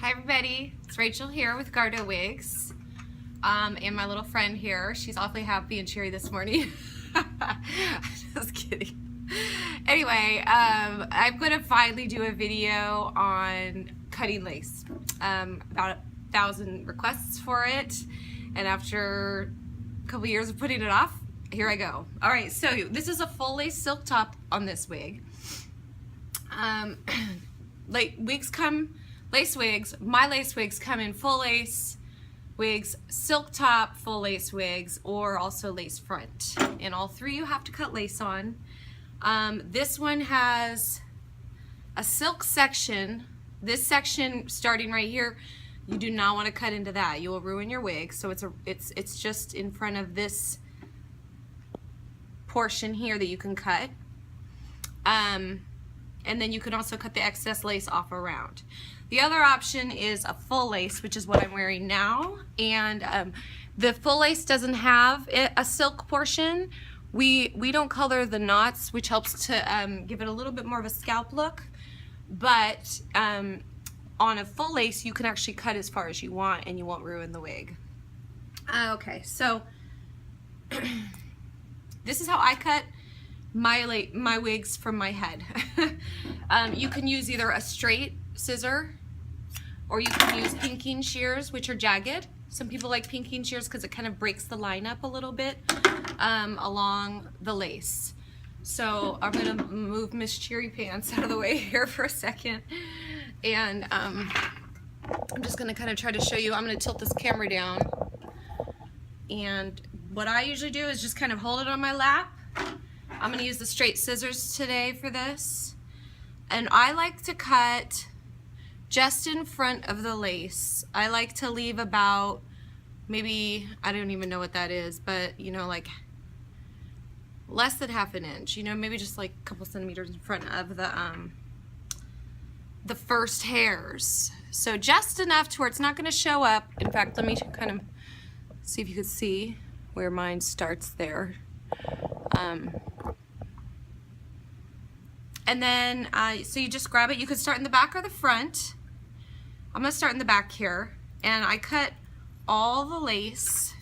Hi everybody, it's Rachel here with Gardo Wigs, and my little friend here. She's awfully happy and cheery this morning. Just kidding. Anyway, I'm going to finally do a video on cutting lace. About 1,000 requests for it, and after a couple years of putting it off, here I go. Alright, so this is a full lace silk top on this wig. Lace wigs, my lace wigs come in full lace wigs, silk top, full lace wigs, or also lace front. And all three you have to cut lace on. This one has a silk section. This section starting right here, you do not want to cut into that. You will ruin your wig. So it's just in front of this portion here that you can cut. And then you can also cut the excess lace off around. The other option is a full lace, which is what I'm wearing now. And the full lace doesn't have a silk portion. We don't color the knots, which helps to give it a little bit more of a scalp look. But on a full lace, you can actually cut as far as you want and you won't ruin the wig. Okay, so this is how I cut my wigs from my head. You can use either a straight scissor or you can use pinking shears, which are jagged. Some people like pinking shears because it kind of breaks the line up a little bit along the lace. So I'm gonna move Miss Cheery Pants out of the way here for a second, and I'm just gonna kind of try to show you. I'm gonna tilt this camera down, and what I usually do is just kind of hold it on my lap. I'm going to use the straight scissors today for this, and I like to cut just in front of the lace. I like to leave about maybe, I don't even know what that is, but you know, like less than half an inch, you know, maybe just like a couple centimeters in front of the first hairs. So just enough to where it's not going to show up. In fact, let me kind of see if you can see where mine starts there. And then, so you just grab it. You could start in the back or the front. I'm going to start in the back here. And I cut all the lace.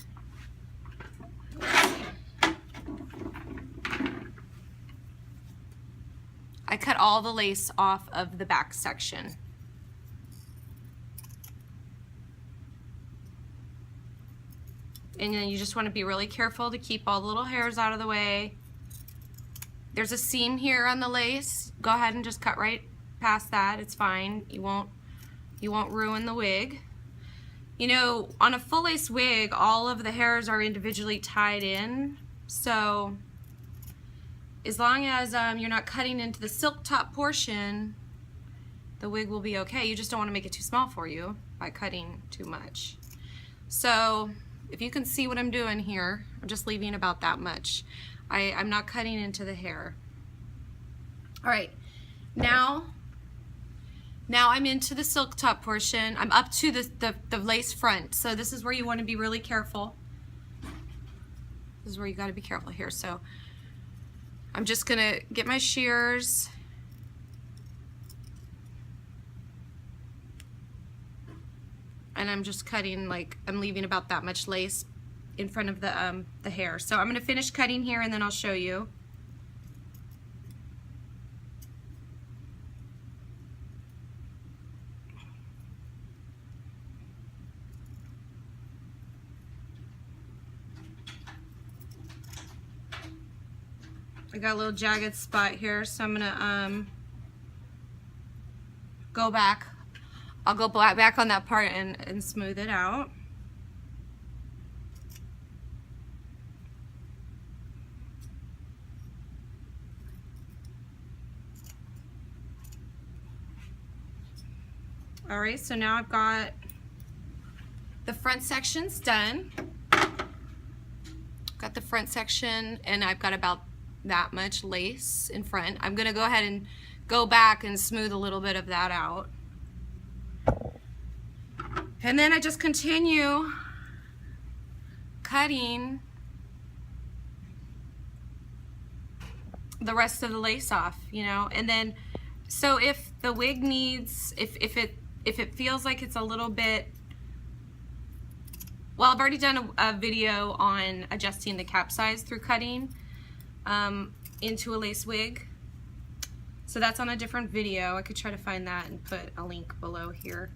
I cut all the lace off of the back section. And then you just want to be really careful to keep all the little hairs out of the way. There's a seam here on the lace. Go ahead and just cut right past that. It's fine. You won't ruin the wig. You know, on a full lace wig, all of the hairs are individually tied in. So as long as you're not cutting into the silk top portion, the wig will be okay. You just don't want to make it too small for you by cutting too much. So if you can see what I'm doing here, I'm just leaving about that much. I'm not cutting into the hair. All right, now I'm into the silk top portion. I'm up to the lace front. So this is where you want to be really careful. This is where you got to be careful here. So I'm just gonna get my shears. And I'm just cutting, like, I'm leaving about that much lace in front of the hair. So I'm going to finish cutting here and then I'll show you. I got a little jagged spot here, so I'm going to go back. I'll go back on that part and smooth it out. Alright, so now I've got the front sections done. Got the front section, and I've got about that much lace in front. I'm going to go ahead and go back and smooth a little bit of that out. And then I just continue cutting the rest of the lace off, you know, and then so if the wig needs, if if it feels like it's a little bit, well, I've already done a video on adjusting the cap size through cutting into a lace wig. So that's on a different video. I could try to find that and put a link below here.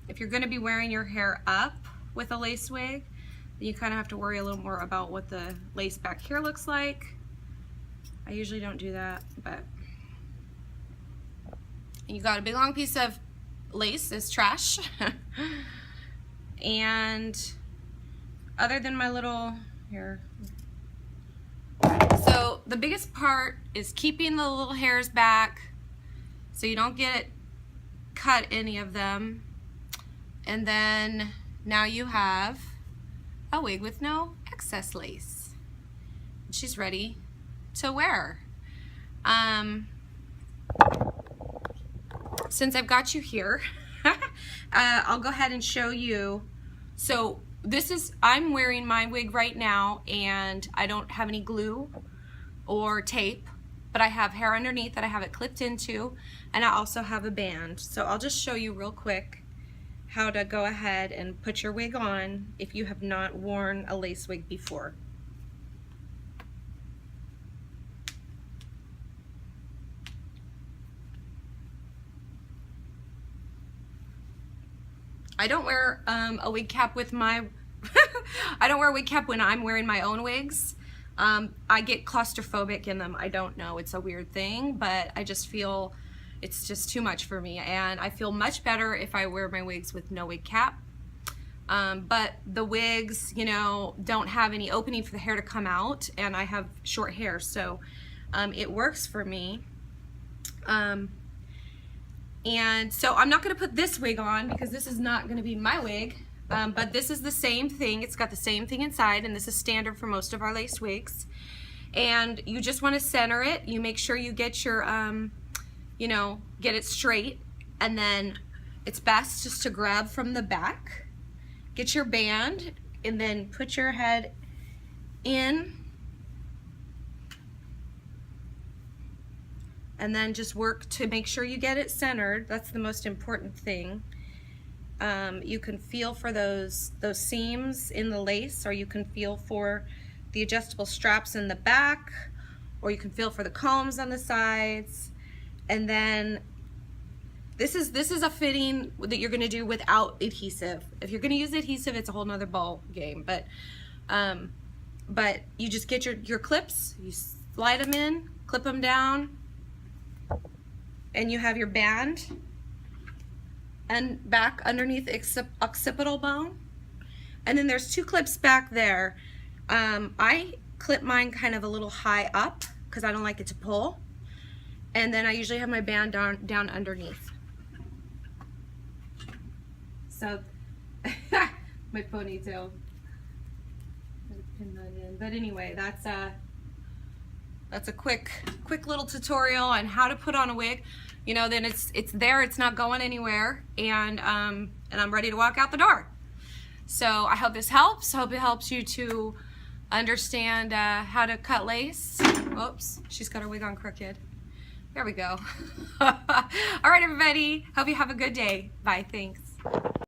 If you're going to be wearing your hair up with a lace wig, then you kind of have to worry a little more about what the lace back here looks like. I usually don't do that, but you got a big long piece of lace is trash. And other than my little here, so the biggest part is keeping the little hairs back so you don't cut any of them. And then now you have a wig with no excess lace. She's ready to wear. Since I've got you here, I'll go ahead and show you. So I'm wearing my wig right now, and I don't have any glue or tape, but I have hair underneath that I have it clipped into, and I also have a band. So I'll just show you real quick how to go ahead and put your wig on if you have not worn a lace wig before. I don't wear a wig cap with my I don't wear a wig cap when I'm wearing my own wigs. I get claustrophobic in them. I don't know, it's a weird thing, but I just feel it's just too much for me, and I feel much better if I wear my wigs with no wig cap. But the wigs, you know, don't have any opening for the hair to come out, and I have short hair, so it works for me. And so I'm not going to put this wig on because this is not going to be my wig, but this is the same thing. It's got the same thing inside, and this is standard for most of our lace wigs. And you just want to center it. You make sure you get your, you know, get it straight, and then it's best just to grab from the back, get your band, and then put your head in, and then just work to make sure you get it centered. That's the most important thing. You can feel for those seams in the lace, or you can feel for the adjustable straps in the back, or you can feel for the combs on the sides. And then this is a fitting that you're going to do without adhesive. If you're going to use adhesive, it's a whole nother ball game. But you just get your clips, you slide them in, clip them down, and you have your band and back underneath the occipital bone. And then there's two clips back there. I clip mine kind of a little high up because I don't like it to pull. And then I usually have my band down underneath. So my ponytail. Pin that in. But anyway, that's a quick little tutorial on how to put on a wig. You know, then it's there, it's not going anywhere, and I'm ready to walk out the door. So I hope this helps. I hope it helps you to understand how to cut lace. Oops, she's got her wig on crooked. There we go. All right, everybody. Hope you have a good day. Bye. Thanks.